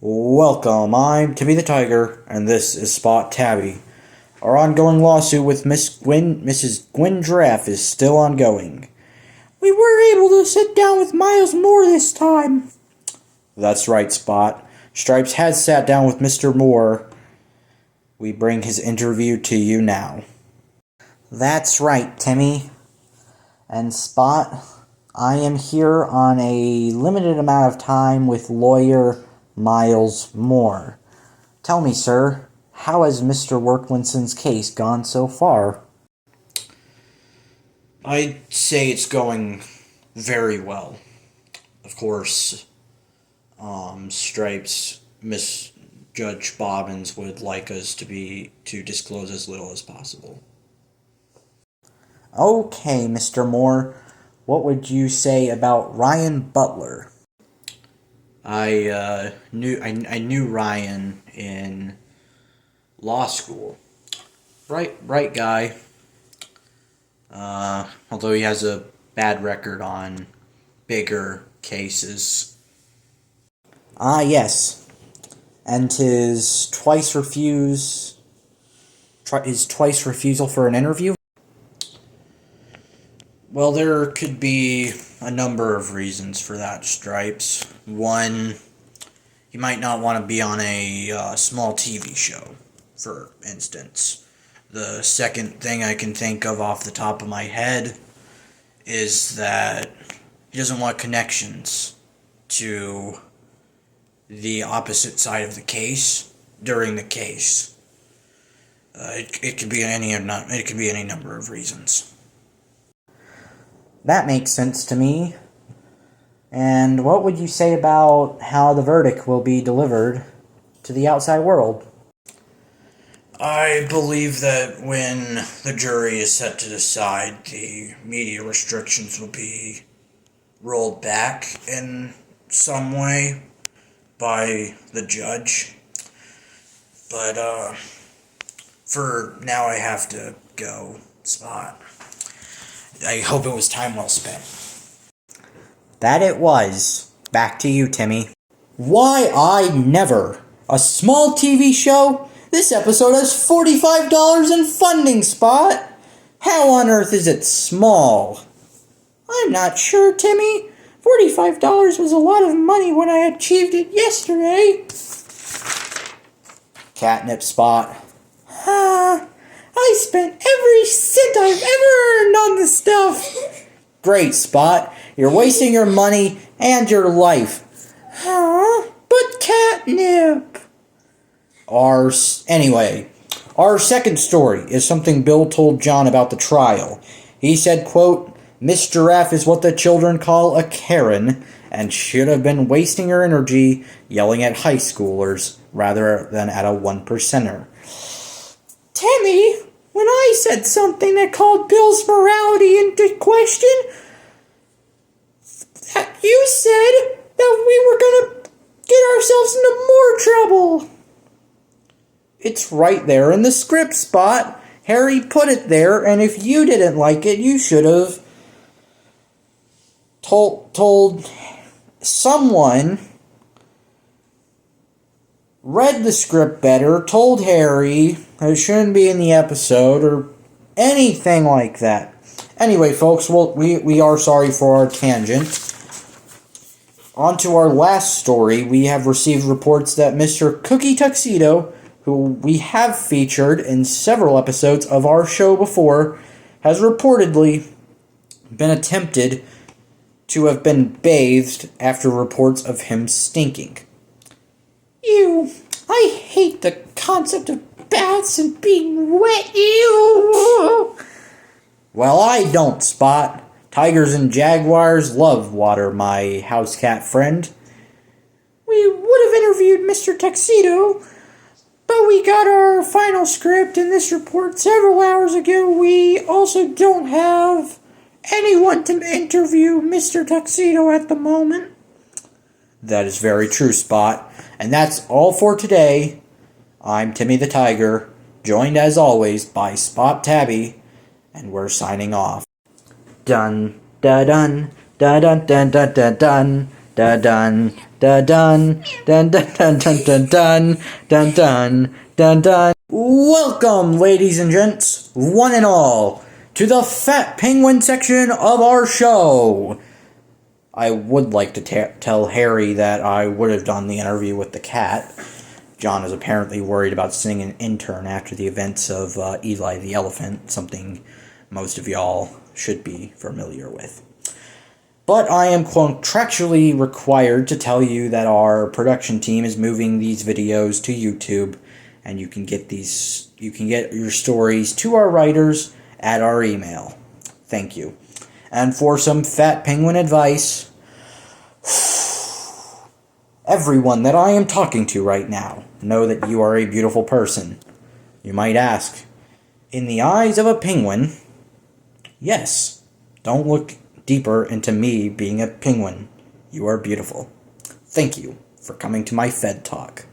Welcome, I'm Timmy the Tiger, and this is Spot Tabby. Our ongoing lawsuit with Mrs. Gwen Giraffe is still ongoing. We were able to sit down with Miles Moore this time. That's right, Spot. Stripes has sat down with Mr. Moore. We bring his interview to you now. That's right, Timmy. And Spot, I am here on a limited amount of time with lawyer Miles Moore. Tell me, sir, how has Mr. Worklinson's case gone so far? I'd say it's going very well. Of course, Stripes, Miss Judge Bobbins would like us to disclose as little as possible. Okay, Mr. Moore, what would you say about Ryan Butler? I knew Ryan in law school. Right guy. Although he has a bad record on bigger cases. Yes. And his twice refusal for an interview? Well, there could be a number of reasons for that, Stripes. One, you might not want to be on a small TV show, for instance. The second thing I can think of off the top of my head is that he doesn't want connections to the opposite side of the case during the case. It could be any number of reasons. That makes sense to me. And what would you say about how the verdict will be delivered to the outside world? I believe that when the jury is set to decide, the media restrictions will be rolled back in some way by the judge. But, for now I have to go, Spot. I hope it was time well spent. That it was. Back to you, Timmy. Why, I never. A small TV show? This episode has $45 in funding, Spot. How on earth is it small? I'm not sure, Timmy. $45 was a lot of money when I achieved it yesterday. Catnip, Spot. I spent every cent I've ever earned on the stuff. Great, Spot. You're wasting your money and your life. But catnip. Anyway, our second story is something Bill told John about the trial. He said, quote, Miss Giraffe is what the children call a Karen, and should have been wasting her energy yelling at high schoolers rather than at a one-percenter. Timmy, when I said something that called Bill's morality into question, you said that we were going to get ourselves into more trouble. It's right there in the script, Spot. Harry put it there, and if you didn't like it, you should have told someone, read the script better, told Harry that it shouldn't be in the episode, or anything like that. Anyway, folks, we are sorry for our tangent. On to our last story. We have received reports that Mr. Cookie Tuxedo, who we have featured in several episodes of our show before, has reportedly been attempted to have been bathed after reports of him stinking. Ew, I hate the concept of baths and being wet. Ew. Well, I don't, Spot. Tigers and jaguars love water, my house cat friend. We would have interviewed Mr. Tuxedo, but we got our final script in this report several hours ago. We also don't have anyone to interview Mr. Tuxedo at the moment. That is very true, Spot. And that's all for today. I'm Timmy the Tiger, joined as always by Spot Tabby, and we're signing off. Dun da dun da dun dun dun dun dun da dun, da dun, dun dun dun dun dun dun dun dun dun dun. Welcome, ladies and gents, one and all, to the Fat Penguin section of our show. I would like to tell Harry that I would have done the interview with the cat. John is apparently worried about sending an intern after the events of Eli the Elephant, something most of y'all should be familiar with. But I am contractually required to tell you that our production team is moving these videos to YouTube, and you can get your stories to our writers at our email. Thank you. And for some Fat Penguin advice, everyone that I am talking to right now, know that you are a beautiful person. You might ask, in the eyes of a penguin, yes, don't look deeper into me being a penguin. You are beautiful. Thank you for coming to my Fed Talk.